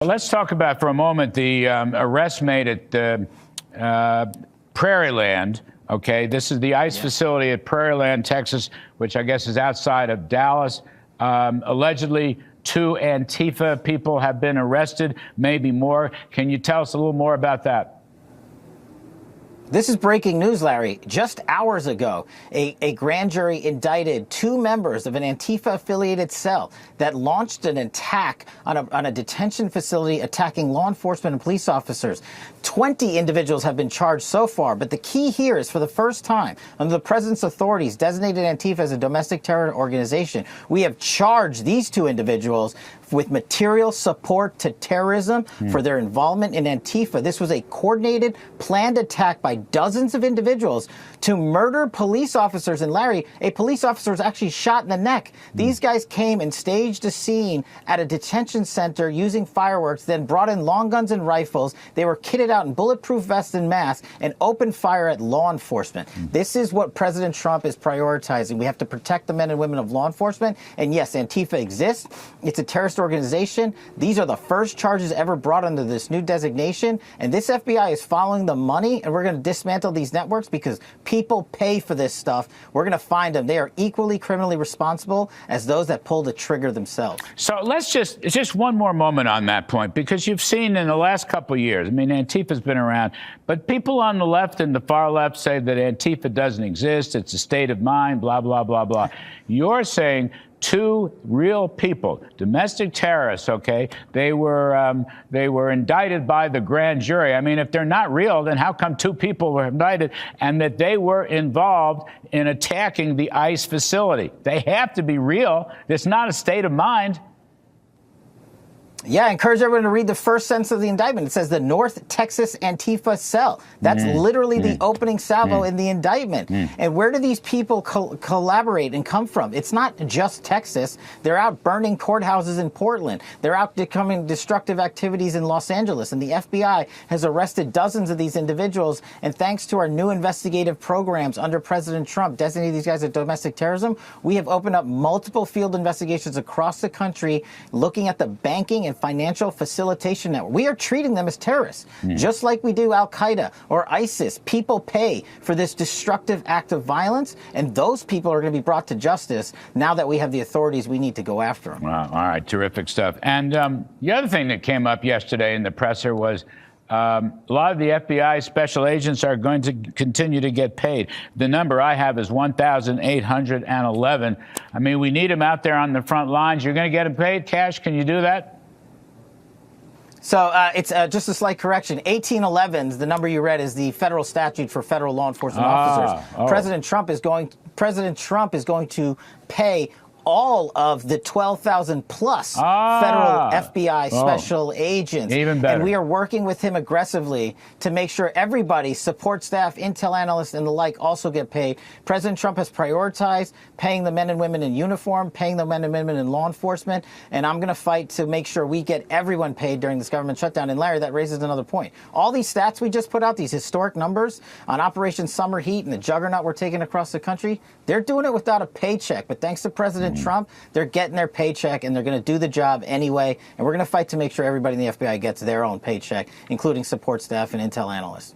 Let's talk about for a moment the arrest made at Prairieland. Okay, this is the ICE facility at Prairieland, Texas, which I guess is outside of Dallas. Allegedly, 2 Antifa people have been arrested, maybe more. Can you tell us a little more about that? This is breaking news, Larry. Just hours ago, a grand jury indicted 2 members of an Antifa-affiliated cell that launched an attack on a detention facility attacking law enforcement and police officers. 20 individuals have been charged so far, but the key here is for the first time, under the president's authorities, designated Antifa as a domestic terror organization. We have charged these 2 individuals with material support to terrorism for their involvement in Antifa. This was a coordinated, planned attack by dozens of individuals to murder police officers. And Larry, a police officer was actually shot in the neck. These guys came and staged a scene at a detention center using fireworks, then brought in long guns and rifles. They were kitted out in bulletproof vests and masks and opened fire at law enforcement. This is what President Trump is prioritizing. We have to protect the men and women of law enforcement. And yes, Antifa exists. It's a terrorist organization. These are the first charges ever brought under this new designation. And this FBI is following the money, and we're going to dismantle these networks because people pay for this stuff. We're going to find them. They are equally criminally responsible as those that pull the trigger themselves. So let's just one more moment on that point, because you've seen in the last couple of years, I mean, Antifa's been around, but people on the left and the far left say that Antifa doesn't exist. It's a state of mind, blah, blah, blah, blah. You're saying 2 real people, domestic terrorists, okay? They were indicted by the grand jury. I mean, if they're not real, then how come 2 people were indicted, and that they were involved in attacking the ICE facility? They have to be real. It's not a state of mind. Yeah, I encourage everyone to read the first sentence of the indictment. It says the North Texas Antifa cell. That's literally the opening salvo in the indictment. And where do these people collaborate and come from? It's not just Texas. They're out burning courthouses in Portland. They're out committing destructive activities in Los Angeles. And the FBI has arrested dozens of these individuals. And thanks to our new investigative programs under President Trump, designating these guys as domestic terrorism, we have opened up multiple field investigations across the country, looking at the banking and financial facilitation network. We are treating them as terrorists, just like we do Al-Qaeda or ISIS. People pay for this destructive act of violence, and those people are going to be brought to justice now that we have the authorities we need to go after them. Wow. All right. Terrific stuff. And the other thing that came up yesterday in the presser was a lot of the FBI special agents are going to continue to get paid. The number I have is 1,811. I mean, we need them out there on the front lines. You're going to get them paid, Kash? Can you do that? So it's just a slight correction. 1811, the number you read, is the federal statute for federal law enforcement officers. President Trump is going to pay all of the 12,000 plus federal FBI special agents. Even better. And we are working with him aggressively to make sure everybody, support staff, intel analysts, and the like, also get paid. President Trump has prioritized paying the men and women in uniform, paying the men and women in law enforcement, and I'm going to fight to make sure we get everyone paid during this government shutdown. And Larry, that raises another point. All these stats we just put out, these historic numbers on Operation Summer Heat and the juggernaut we're taking across the country, they're doing it without a paycheck. But thanks to President Trump, they're getting their paycheck, and they're going to do the job anyway. And we're going to fight to make sure everybody in the FBI gets their own paycheck, including support staff and intel analysts.